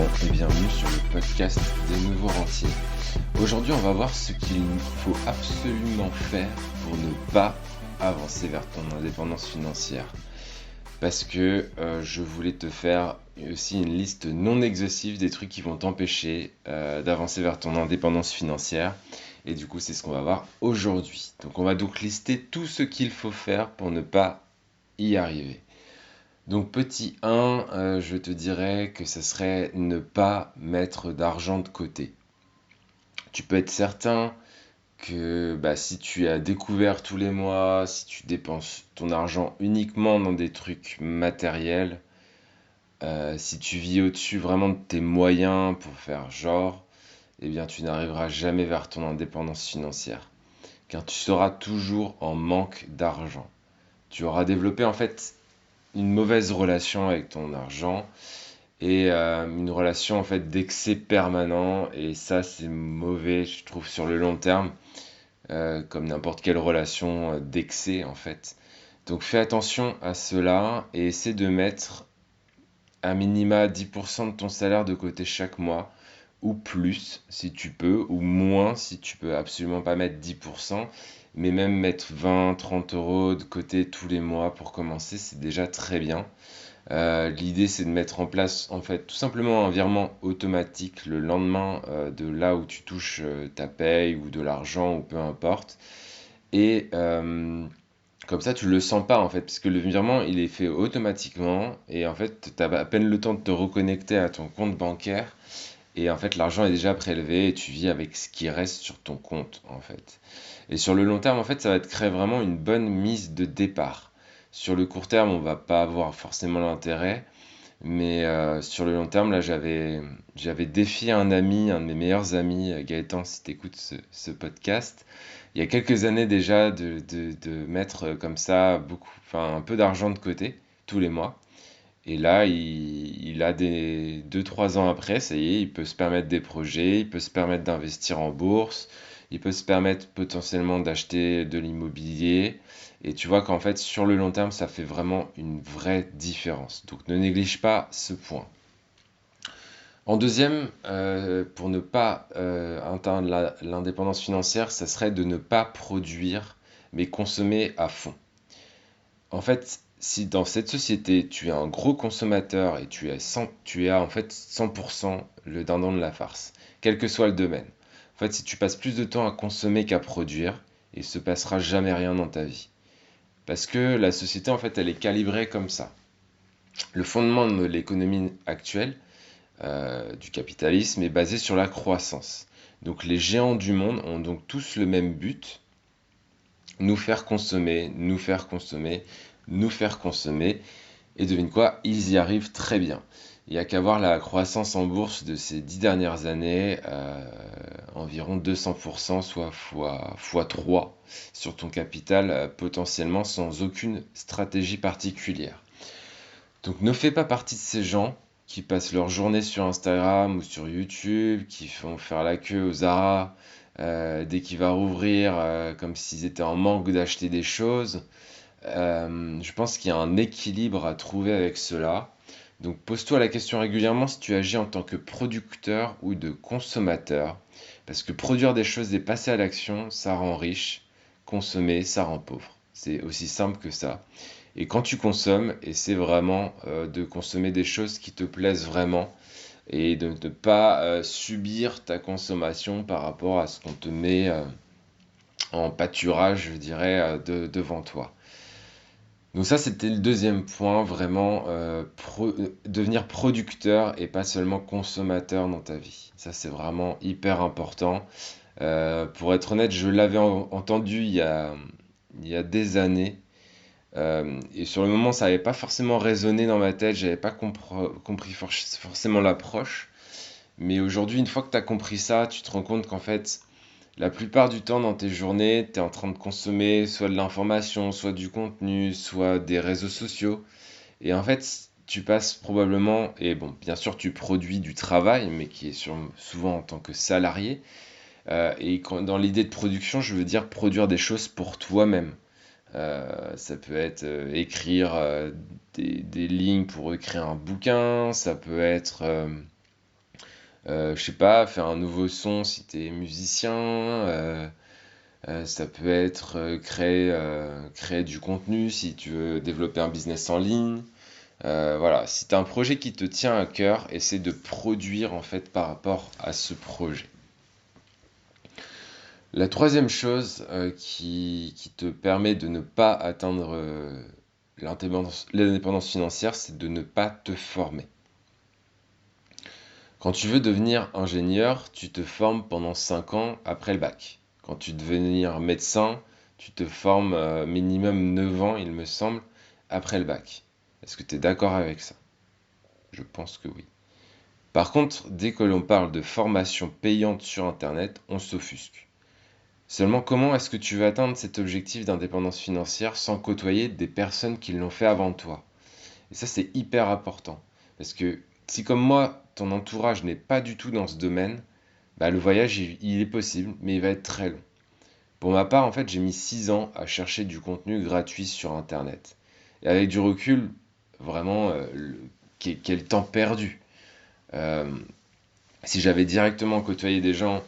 et bienvenue sur le podcast des nouveaux rentiers. Aujourd'hui, on va voir ce qu'il faut absolument faire pour ne pas avancer vers ton indépendance financière. Parce que je voulais te faire aussi une liste non exhaustive des trucs qui vont t'empêcher d'avancer vers ton indépendance financière. Et du coup, c'est ce qu'on va voir aujourd'hui. Donc, on va donc lister tout ce qu'il faut faire pour ne pas y arriver. Donc petit 1, je te dirais que ce serait ne pas mettre d'argent de côté. Tu peux être certain que si tu as découvert tous les mois, si tu dépenses ton argent uniquement dans des trucs matériels, si tu vis au-dessus vraiment de tes moyens pour faire genre, eh bien tu n'arriveras jamais vers ton indépendance financière. Car tu seras toujours en manque d'argent. Tu auras développé en fait une mauvaise relation avec ton argent et une relation en fait d'excès permanent, et ça c'est mauvais je trouve sur le long terme, comme n'importe quelle relation d'excès en fait. Donc fais attention à cela et essaie de mettre à minima 10% de ton salaire de côté chaque mois, ou plus si tu peux, ou moins si tu peux absolument pas mettre 10%, mais même mettre 20-30 euros de côté tous les mois pour commencer, c'est déjà très bien. L'idée c'est de mettre en place en fait tout simplement un virement automatique le lendemain de là où tu touches ta paye ou de l'argent ou peu importe. Et comme ça tu le sens pas en fait, puisque le virement il est fait automatiquement et en fait tu as à peine le temps de te reconnecter à ton compte bancaire. Et en fait, l'argent est déjà prélevé et tu vis avec ce qui reste sur ton compte, en fait. Et sur le long terme, en fait, ça va te créer vraiment une bonne mise de départ. Sur le court terme, on va pas avoir forcément l'intérêt, mais sur le long terme, là, j'avais défié un ami, un de mes meilleurs amis, Gaëtan, si tu écoutes ce podcast, il y a quelques années déjà, de mettre comme ça beaucoup, enfin, un peu d'argent de côté tous les mois. Et là, il a des 2-3 ans après, ça y est, il peut se permettre des projets, il peut se permettre d'investir en bourse, il peut se permettre potentiellement d'acheter de l'immobilier. Et tu vois qu'en fait, sur le long terme, ça fait vraiment une vraie différence. Donc ne néglige pas ce point. En deuxième, pour ne pas atteindre l'indépendance financière, ça serait de ne pas produire, mais consommer à fond. En fait, si dans cette société, tu es un gros consommateur et tu as en fait 100% le dindon de la farce, quel que soit le domaine. En fait, si tu passes plus de temps à consommer qu'à produire, il ne se passera jamais rien dans ta vie. Parce que la société, en fait, elle est calibrée comme ça. Le fondement de l'économie actuelle, du capitalisme, est basé sur la croissance. Donc les géants du monde ont donc tous le même but: nous faire consommer, nous faire consommer, nous faire consommer. Et devine quoi, ils y arrivent très bien. Il n'y a qu'à voir la croissance en bourse de ces 10 dernières années, environ 200%, soit fois 3 sur ton capital, potentiellement sans aucune stratégie particulière. Donc ne fais pas partie de ces gens qui passent leur journée sur Instagram ou sur YouTube, qui font faire la queue aux Zara dès qu'il va rouvrir, comme s'ils étaient en manque d'acheter des choses. Je pense qu'il y a un équilibre à trouver avec cela. Donc pose-toi la question régulièrement si tu agis en tant que producteur ou de consommateur. Parce que produire des choses et passer à l'action, ça rend riche. Consommer, ça rend pauvre. C'est aussi simple que ça. Et quand tu consommes, essaie vraiment de consommer des choses qui te plaisent vraiment et de ne pas subir ta consommation par rapport à ce qu'on te met en pâturage, je dirais, devant toi. Donc ça, c'était le deuxième point, vraiment devenir producteur et pas seulement consommateur dans ta vie. Ça, c'est vraiment hyper important. Pour être honnête, je l'avais entendu il y a des années. Et sur le moment, ça n'avait pas forcément résonné dans ma tête, j'avais pas compris forcément l'approche. Mais aujourd'hui, une fois que tu as compris ça, tu te rends compte qu'en fait, la plupart du temps dans tes journées, tu es en train de consommer soit de l'information, soit du contenu, soit des réseaux sociaux. Et en fait, tu passes probablement, et bon, bien sûr, tu produis du travail, mais qui est souvent en tant que salarié. Et dans l'idée de production, je veux dire produire des choses pour toi-même. Ça peut être écrire des lignes pour écrire un bouquin, ça peut être Je sais pas, faire un nouveau son si t'es musicien, ça peut être créer du contenu si tu veux développer un business en ligne. Voilà, si tu as un projet qui te tient à cœur, essaie de produire en fait par rapport à ce projet. La troisième chose qui te permet de ne pas atteindre l'indépendance financière, c'est de ne pas te former. Quand tu veux devenir ingénieur, tu te formes pendant 5 ans après le bac. Quand tu veux devenir médecin, tu te formes minimum 9 ans, il me semble, après le bac. Est-ce que tu es d'accord avec ça? Je pense que oui. Par contre, dès que l'on parle de formation payante sur Internet, on s'offusque. Seulement, comment est-ce que tu veux atteindre cet objectif d'indépendance financière sans côtoyer des personnes qui l'ont fait avant toi? Et ça, c'est hyper important. Parce que si comme moi, ton entourage n'est pas du tout dans ce domaine, bah, le voyage, il est possible, mais il va être très long. Pour ma part, en fait, j'ai mis 6 ans à chercher du contenu gratuit sur Internet. Et avec du recul, vraiment, quel temps perdu. Euh, Si j'avais directement côtoyé des gens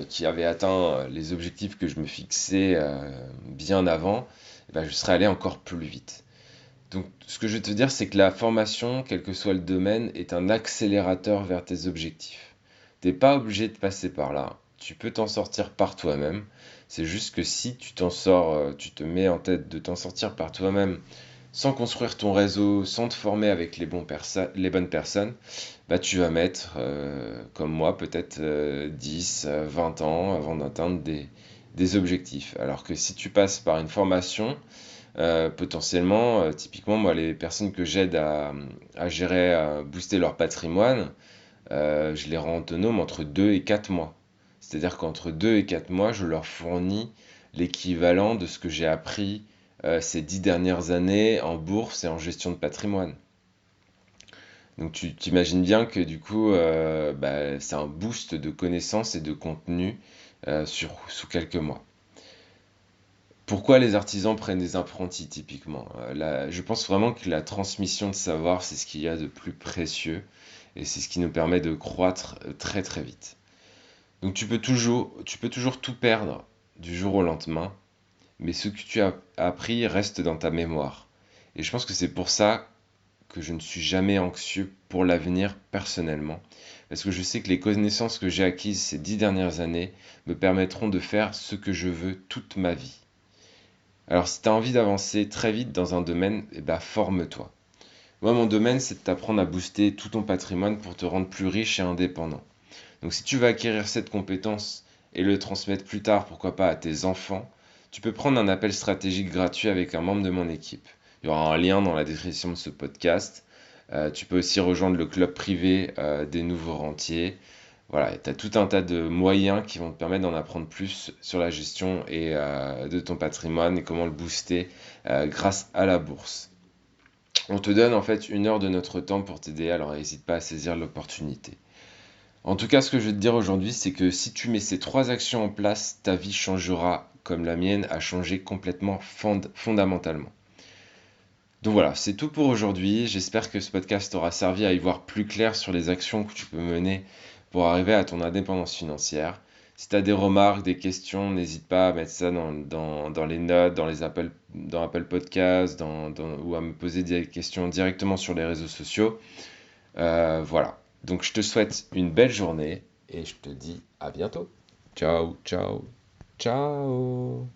qui avaient atteint les objectifs que je me fixais bien avant, eh ben, je serais allé encore plus vite. Donc, ce que je veux te dire, c'est que la formation, quel que soit le domaine, est un accélérateur vers tes objectifs. T'es pas obligé de passer par là. Tu peux t'en sortir par toi-même. C'est juste que si tu t'en sors, tu te mets en tête de t'en sortir par toi-même, sans construire ton réseau, sans te former avec les bonnes personnes, bah tu vas mettre, comme moi, peut-être 10, 20 ans avant d'atteindre des objectifs. Alors que si tu passes par une formation, potentiellement, typiquement, moi, les personnes que j'aide à gérer, à booster leur patrimoine, je les rends autonomes entre 2 et 4 mois. C'est-à-dire qu'entre 2 et 4 mois, je leur fournis l'équivalent de ce que j'ai appris ces 10 dernières années en bourse et en gestion de patrimoine. Donc tu t'imagines bien que du coup, bah, c'est un boost de connaissances et de contenu sous quelques mois. Pourquoi les artisans prennent des apprentis typiquement? Je pense vraiment que la transmission de savoir, c'est ce qu'il y a de plus précieux et c'est ce qui nous permet de croître très très vite. Donc tu peux toujours tout perdre du jour au lendemain, mais ce que tu as appris reste dans ta mémoire. Et je pense que c'est pour ça que je ne suis jamais anxieux pour l'avenir personnellement, parce que je sais que les connaissances que j'ai acquises ces 10 dernières années me permettront de faire ce que je veux toute ma vie. Alors si tu as envie d'avancer très vite dans un domaine, eh ben, forme-toi. Moi, mon domaine, c'est de t'apprendre à booster tout ton patrimoine pour te rendre plus riche et indépendant. Donc si tu veux acquérir cette compétence et le transmettre plus tard, pourquoi pas à tes enfants, tu peux prendre un appel stratégique gratuit avec un membre de mon équipe. Il y aura un lien dans la description de ce podcast. Tu peux aussi rejoindre le club privé des nouveaux rentiers. Voilà, tu as tout un tas de moyens qui vont te permettre d'en apprendre plus sur la gestion et de ton patrimoine et comment le booster grâce à la bourse. On te donne en fait 1 heure de notre temps pour t'aider, alors n'hésite pas à saisir l'opportunité. En tout cas, ce que je vais te dire aujourd'hui, c'est que si tu mets ces 3 actions en place, ta vie changera comme la mienne a changé complètement fondamentalement. Donc voilà, c'est tout pour aujourd'hui. J'espère que ce podcast t'aura servi à y voir plus clair sur les actions que tu peux mener pour arriver à ton indépendance financière. Si tu as des remarques, des questions, n'hésite pas à mettre ça dans les notes, dans Apple Podcasts, ou à me poser des questions directement sur les réseaux sociaux. Voilà. Donc je te souhaite une belle journée et je te dis à bientôt. Ciao, ciao, ciao.